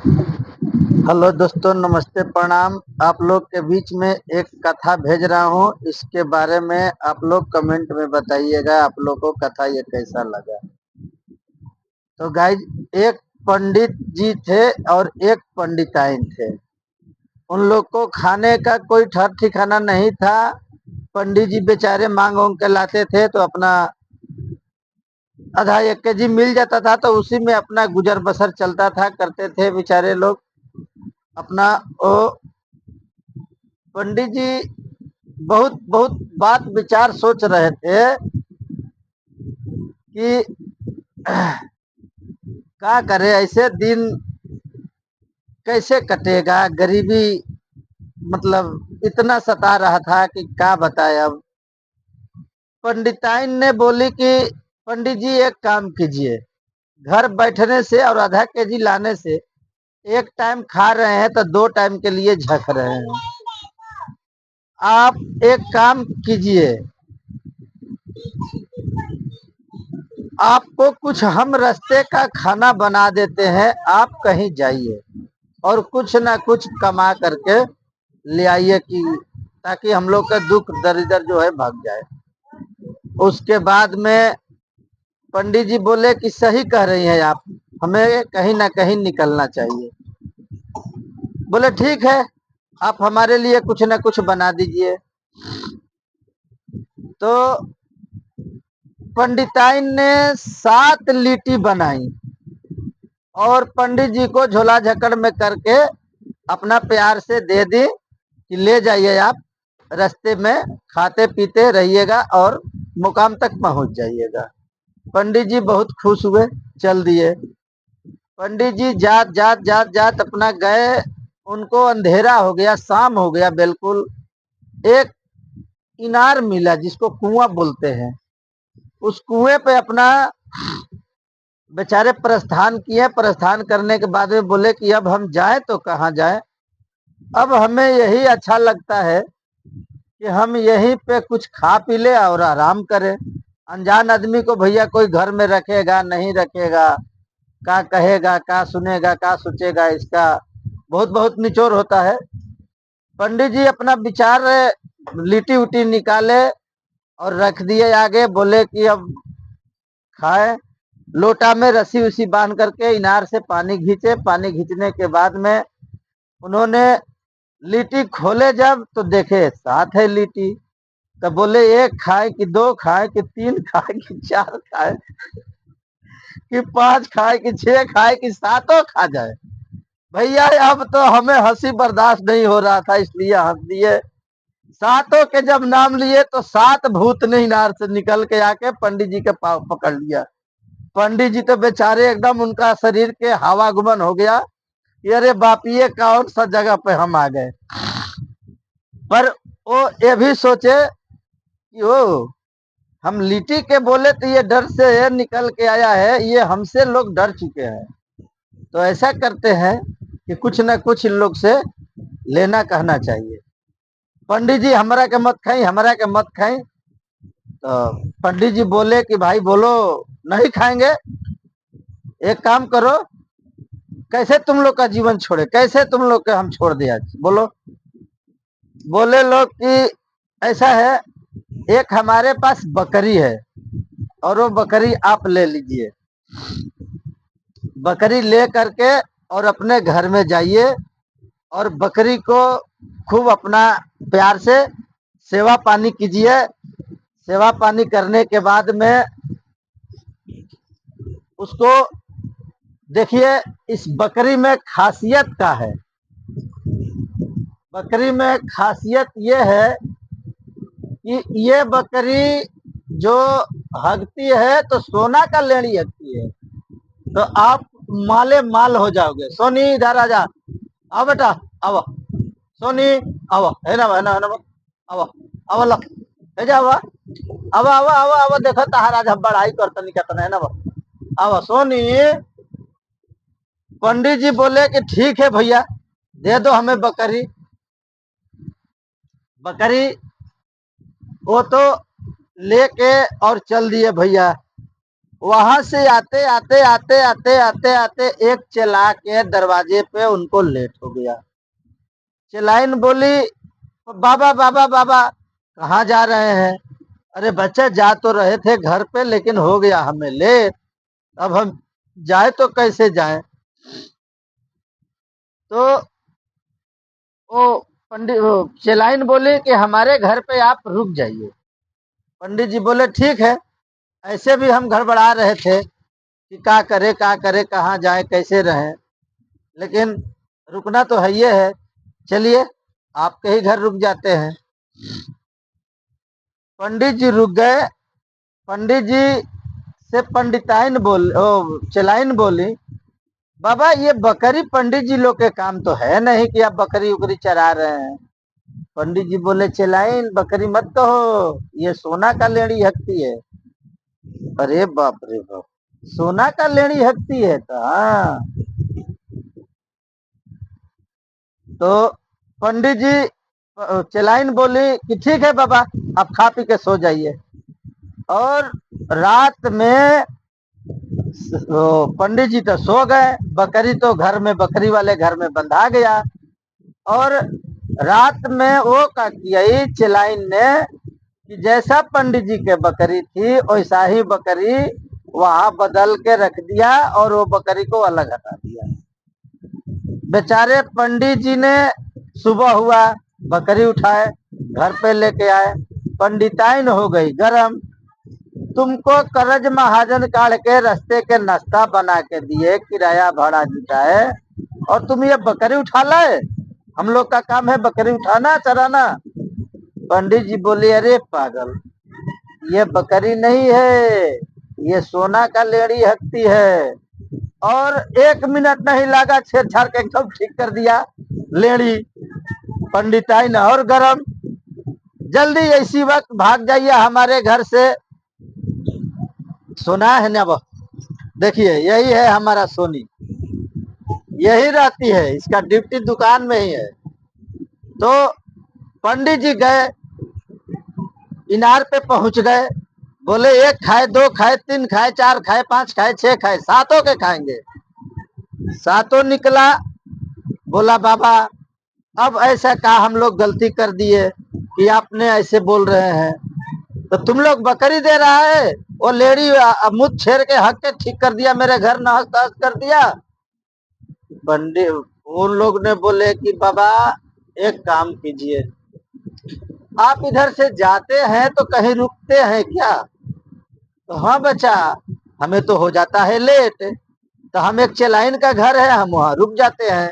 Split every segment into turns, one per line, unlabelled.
Hello दोस्तों, नमस्ते, प्रणाम। आप लोग के बीच में एक कथा भेज रहा हूँ। इसके बारे में आप लोग कमेंट में बताइएगा आप लोग को कथा ये कैसा लगा। तो गाइज, एक पंडित जी थे और एक पंडिताइन थे। उन लोग को खाने का कोई ठर ठिकाना नहीं था। पंडित जी बेचारे मांग वांग के लाते थे तो अपना आधा 1 केजी मिल जाता था, तो उसी में अपना गुजर बसर चलता था, करते थे बेचारे लोग अपना। ओ पंडित जी बहुत बहुत बात विचार सोच रहे थे कि क्या करे, ऐसे दिन कैसे कटेगा। गरीबी मतलब इतना सता रहा था कि क्या बताए। अब पंडिताइन ने बोली कि पंडित जी एक काम कीजिए, घर बैठने से और आधा केजी लाने से एक टाइम खा रहे हैं तो 2 टाइम के लिए झक रहे हैं। आप एक काम कीजिए, आपको कुछ हम रास्ते का खाना बना देते हैं, आप कहीं जाइए और कुछ ना कुछ कमा करके ले आइए कि ताकि हम लोग का दुख दरिद्र जो है भाग जाए। उसके बाद में पंडित जी बोले कि सही कह रही हैं आप, हमें कहीं ना कहीं निकलना चाहिए। बोले ठीक है, आप हमारे लिए कुछ ना कुछ बना दीजिए। तो पंडिताइन ने 7 लिट्टी बनाई और पंडित जी को झोला झकड़ में करके अपना प्यार से दे दी कि ले जाइए आप, रास्ते में खाते पीते रहिएगा और मुकाम तक पहुंच जाइएगा। पंडित जी बहुत खुश हुए, चल दिए। पंडित जी जात जात जात जात अपना गए। उनको अंधेरा हो गया, शाम हो गया बिल्कुल। एक इनार मिला जिसको कुआं बोलते हैं। उस कुएं पे अपना बेचारे प्रस्थान किए। प्रस्थान करने के बाद में बोले कि अब हम जाएं तो कहाँ जाएं। अब हमें यही अच्छा लगता है कि हम यहीं पे कुछ खा पी ले और आराम करें। अनजान आदमी को भैया कोई घर में रखेगा नहीं रखेगा, क्या कहेगा, क्या सुनेगा, क्या सोचेगा, इसका बहुत बहुत निचोड़ होता है। पंडित जी अपना विचार लिट्टी उटी निकाले और रख दिए आगे। बोले कि अब खाए। लोटा में रस्सी उसी बांध करके इनार से पानी खींचे। पानी खींचने के बाद में उन्होंने लिट्टी खोले जब तो देखे 7 है लिट्टी। तो बोले एक खाए कि 2 खाए कि 3 खाए कि 4 खाए कि 5 खाए कि 6 खाए कि सातों खा जाए। भैया अब तो हमें हंसी बर्दाश्त नहीं हो रहा था, इसलिए हंस दिए। सातों के जब नाम लिए तो 7 भूत ने इनार से निकल के आके पंडित जी के पाँव पकड़ लिया। पंडित जी तो बेचारे एकदम उनका शरीर के हवा गुमन हो गया कि अरे बापिये कौन सा जगह पे हम आ गए। पर वो ये भी सोचे कि ओ हम लिट्टी के बोले तो ये डर से निकल के आया है, ये हमसे लोग डर चुके हैं। तो ऐसा करते हैं कि कुछ ना कुछ इन लोग से लेना कहना चाहिए। पंडित जी हमरा के मत खाई, हमरा के मत खाई। तो पंडित जी बोले कि भाई बोलो, नहीं खाएंगे। एक काम करो, कैसे तुम लोग का जीवन छोड़े, कैसे तुम लोग के हम छोड़ दिया, बोलो। बोले लोग कि ऐसा है, एक हमारे पास बकरी है और वो बकरी आप ले लीजिए। बकरी ले करके और अपने घर में जाइए और बकरी को खूब अपना प्यार से सेवा पानी कीजिए। सेवा पानी करने के बाद में उसको देखिए, इस बकरी में खासियत क्या है। बकरी में खासियत ये है कि ये बकरी जो हगती है तो सोना का लेड़ी हगती है। तो आप माले माल हो जाओगे। सोनी इधर आ जा, आओ बेटा, आओ सोनी, आओ है ना, है ना, है ना, आओ आओ लो, है जा, आओ आओ आओ आओ आओ, देखो तहारा जब बड़ाई करता नहीं कहता है ना, आओ सोनी। पंडित जी बोले कि ठीक है भैया, दे दो हमें बकरी। बकरी वो तो लेके और चल दिए भैया। वहां से आते आते आते आते आते आते एक चला के दरवाजे पे उनको लेट हो गया। चलाइन बोली, बाबा बाबा बाबा कहाँ जा रहे हैं? अरे बच्चे जा तो रहे थे घर पे, लेकिन हो गया हमें लेट, अब हम जाए तो कैसे जाए? तो वो पंडित वो चेलाइन बोले कि हमारे घर पे आप रुक जाइए। पंडित जी बोले ठीक है, ऐसे भी हम गड़बड़ा रहे थे कि क्या करे कहाँ जाए कैसे रहे, लेकिन रुकना तो है ये है, चलिए आपके ही घर रुक जाते हैं। पंडित जी रुक गए। पंडित जी से पंडिताइन बोल ओ चलाइन बोली, बाबा ये बकरी पंडित जी लोग के काम तो है नहीं कि आप बकरी उकरी चरा रहे हैं। पंडित जी बोले, चलाइन बकरी मत कहो, ये सोना का लेड़ी हकती है। अरे बाप रे बाप, सोना का लेड़ी हकती है? तो हाँ। तो पंडित जी चलाइन बोली कि ठीक है बाबा, आप खा पी के सो जाइए। और रात में पंडित जी तो सो गए, बकरी तो घर में, बकरी वाले घर में बंधा गया। और रात में वो का किया चलाइन ने कि जैसा पंडित जी के बकरी थी वैसा ही बकरी वहां बदल के रख दिया और वो बकरी को अलग हटा दिया। बेचारे पंडित जी ने सुबह हुआ, बकरी उठाए, घर पे लेके आए, पंडिताइन हो गई गरम। तुमको करज महाजन काढ़ के रास्ते के नाश्ता बना के दिए, किराया भाड़ा जुटाए, और तुम ये बकरी उठा लाए? हम लोग का काम है बकरी उठाना चराना। पंडित जी बोले, अरे पागल, ये बकरी नहीं है, ये सोना का लेड़ी हकती है। और 1 मिनट नहीं लगा, छेड़छाड़ के एकदम ठीक कर दिया लेड़ी। पंडिताइन और गरम, जल्दी इसी वक्त भाग जाइए हमारे घर से। सोना है ना, वो देखिए यही है हमारा सोनी, यही रहती है, इसका ड्यूटी दुकान में ही है। तो पंडित जी गए, इनार पे पहुंच गए, बोले एक खाए, दो खाए, तीन खाए, चार खाए, पांच खाए, छह खाए, सातों के खाएंगे। सातों निकला। बोला बाबा अब ऐसा कहा हम लोग गलती कर दिए कि आपने ऐसे बोल रहे हैं, तो तुम लोग बकरी दे रहा है, वो लेडी मुझ छेड़ के हक के ठीक कर दिया, मेरे घर नहस तहस कर दिया। पंडित उन लोग ने बोले कि बाबा एक काम कीजिए, आप इधर से जाते हैं तो कहीं रुकते हैं क्या? तो हाँ बच्चा, हमें तो हो जाता है लेट, तो हम एक चेलाइन का घर है, हम वहां रुक जाते हैं।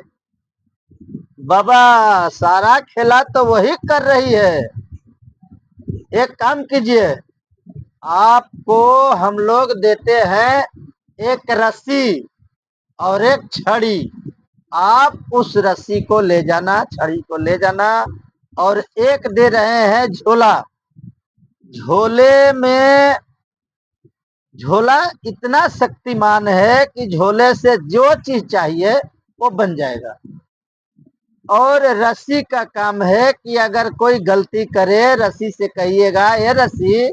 बाबा सारा खेला तो वही कर रही है, एक काम कीजिए, आपको हम लोग देते हैं एक रस्सी और एक छड़ी, आप उस रस्सी को ले जाना, छड़ी को ले जाना, और एक दे रहे हैं झोला। झोले में, झोला इतना शक्तिमान है कि झोले से जो चीज चाहिए वो बन जाएगा। और रस्सी का काम है कि अगर कोई गलती करे, रस्सी से कहिएगा ये रस्सी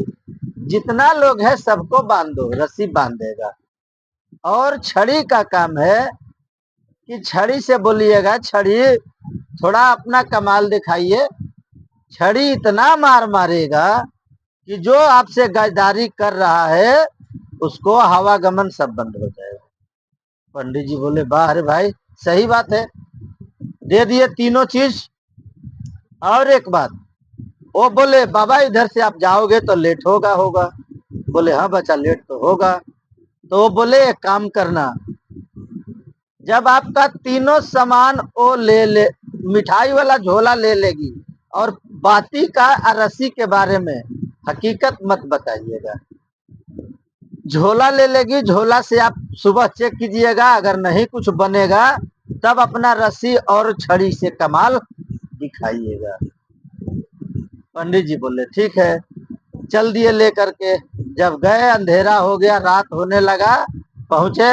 जितना लोग है सबको बांध दो, रस्सी बांध देगा। और छड़ी का काम है कि छड़ी से बोलिएगा, छड़ी थोड़ा अपना कमाल दिखाइए, छड़ी इतना मार मारेगा कि जो आपसे गजदारी कर रहा है उसको हवागमन सब बंद हो जाएगा। पंडित जी बोले, वाह अरे भाई सही बात है, दे दिए तीनों चीज। और एक बात, वो बोले बाबा इधर से आप जाओगे तो लेट होगा। बोले हाँ बच्चा लेट तो होगा। तो वो बोले एक काम करना, जब आपका तीनों सामान वो ले मिठाई वाला झोला ले लेगी, और बाती का रस्सी के बारे में हकीकत मत बताइएगा, झोला ले लेगी, झोला से आप सुबह चेक कीजिएगा, अगर नहीं कुछ बनेगा तब अपना रस्सी और छड़ी से कमाल दिखाइएगा। पंडित जी बोले ठीक है, चल दिए लेकर के। जब गए अंधेरा हो गया, रात होने लगा, पहुंचे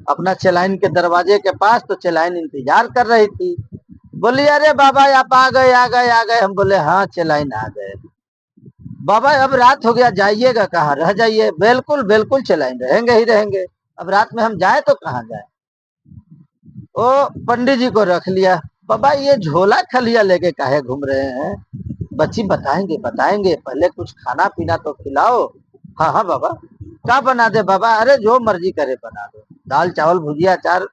अपना चेलाइन के दरवाजे के पास, तो चेलाइन इंतजार कर रही थी। बोली अरे बाबा आप आ गए आ गए आ गए। हम बोले हाँ चेलाइन आ गए। बाबा अब रात हो गया, जाइएगा कहाँ, रह जाइए। बिल्कुल बिल्कुल चलाएंगे, रहेंगे ही रहेंगे। अब रात में हम जाए तो कहाँ जाए। ओ पंडित जी को रख लिया। बाबा ये झोला खलिया लेके काहे घूम रहे हैं। बच्ची बताएंगे बताएंगे, पहले कुछ खाना पीना तो खिलाओ। हाँ हाँ बाबा, क्या बना दे बाबा। अरे जो मर्जी करे बना दो, दाल चावल भुजिया अचार।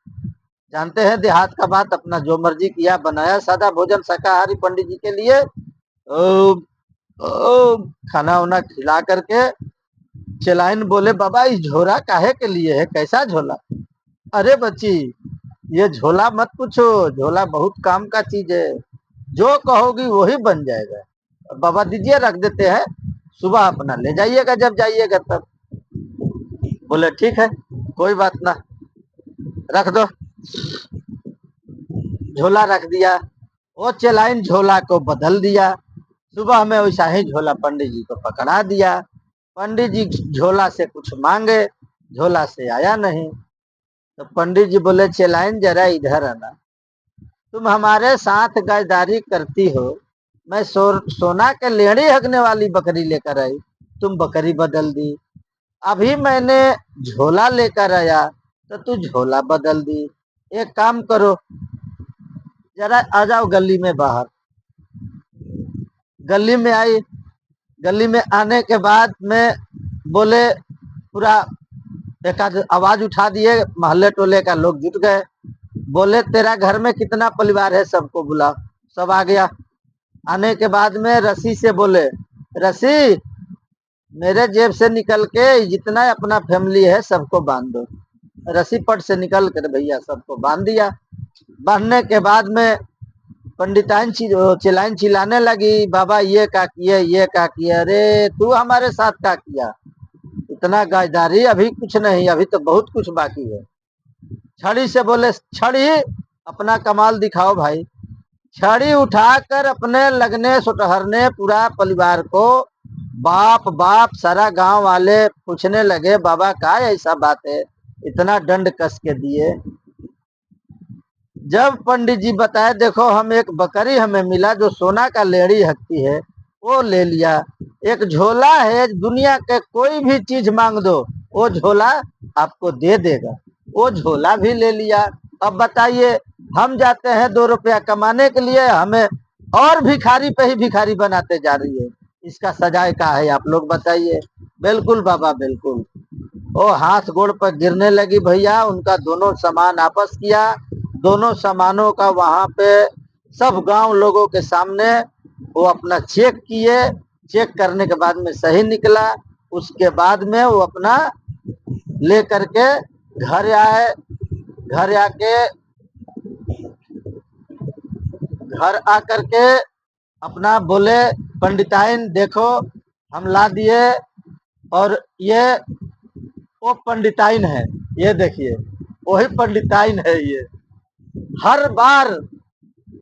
जानते हैं देहात का बात, अपना जो मर्जी किया बनाया, सादा भोजन शाकाहारी पंडित जी के लिए। ओ, ओ, खाना वाना खिला करके चलाइन बोले, बाबा इस झोला काहे के लिए है, कैसा झोला। अरे बच्ची ये झोला मत पूछो, झोला बहुत काम का चीज है, जो कहोगी वही बन जाएगा। बाबा दीजिए रख देते हैं, सुबह अपना ले जाइएगा जब जाइएगा तब। बोले ठीक है, कोई बात ना, रख दो। झोला रख दिया। वो चलाइन झोला को बदल दिया। सुबह में वैसा ही झोला पंडित जी को पकड़ा दिया। पंडित जी झोला से कुछ मांगे, झोला से आया नहीं। तो पंडित जी बोले, चलाइन जरा इधर आना, तुम हमारे साथ गद्दारी करती हो। मैं सोना के लेड़ी हगने वाली बकरी लेकर आई, तुम बकरी बदल दी। अभी मैंने झोला लेकर आया तो तू झोला बदल दी। एक काम करो, जरा आ जाओ गली में बाहर। गली में आई। गली में आने के बाद में बोले, पूरा एक आध आवाज उठा दिए, मोहल्ले टोले का लोग जुट गए। बोले तेरा घर में कितना परिवार है, सबको बुला। सब आ गया। आने के बाद में रस्सी से बोले, रस्सी मेरे जेब से निकल के जितना अपना फैमिली है सबको बांध दो। रस्सी पट से निकल कर भैया सबको बांध दिया। बांधने के बाद में पंडिताइन चिल्लाइन चिल्लाने लगी, बाबा ये क्या किए, ये क्या किया। अरे तू हमारे साथ क्या किया, इतना गाजदारी, अभी कुछ नहीं, अभी तो बहुत कुछ बाकी है। छड़ी से बोले, छड़ी अपना कमाल दिखाओ भाई। छड़ी उठाकर अपने लगने सुटहरने पूरा परिवार को, बाप बाप सारा गांव वाले पूछने लगे, बाबा का ऐसा बात है, इतना दंड कस के दिए। जब पंडित जी बताए, देखो हम एक बकरी हमें मिला जो सोना का लेड़ी हकती है, वो ले लिया। एक झोला है, दुनिया के कोई भी चीज मांग दो वो झोला आपको दे देगा, वो झोला भी ले लिया। अब बताइए, हम जाते हैं 2 रुपया कमाने के लिए, हमें और भिखारी पे ही भिखारी बनाते जा रही है। इसका सजाए का है, आप लोग बताइए। बिल्कुल बाबा बिल्कुल। वो हाथ गोड़ पर गिरने लगी भैया, उनका दोनों सामान आपस किया। दोनों सामानों का वहां पे सब गांव लोगों के सामने वो अपना चेक किए। चेक करने के बाद में सही निकला। उसके बाद में वो अपना ले करके घर आए। घर आके घर आकर के अपना बोले, पंडिताइन देखो हम ला दिए, और ये वो पंडिताइन है, ये देखिए वही पंडिताइन है। ये हर बार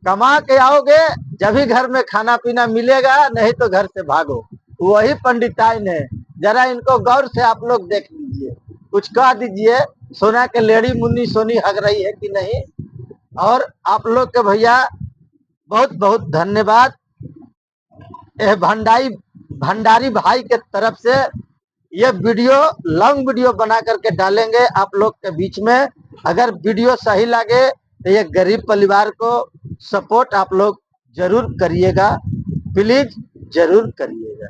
कमा के आओगे जब भी घर में खाना पीना मिलेगा, नहीं तो घर से भागो। वही पंडिताइन है। जरा इनको गौर से आप लोग देख लीजिए, कुछ कह दीजिए, सोना के लेडी मुन्नी सोनी हग रही है कि नहीं। और आप लोग के भैया बहुत बहुत धन्यवाद। भंडारी भाई के तरफ से ये वीडियो लॉन्ग वीडियो बना करके डालेंगे आप लोग के बीच में। अगर वीडियो सही लगे तो ये गरीब परिवार को सपोर्ट आप लोग जरूर करिएगा, प्लीज जरूर करिएगा।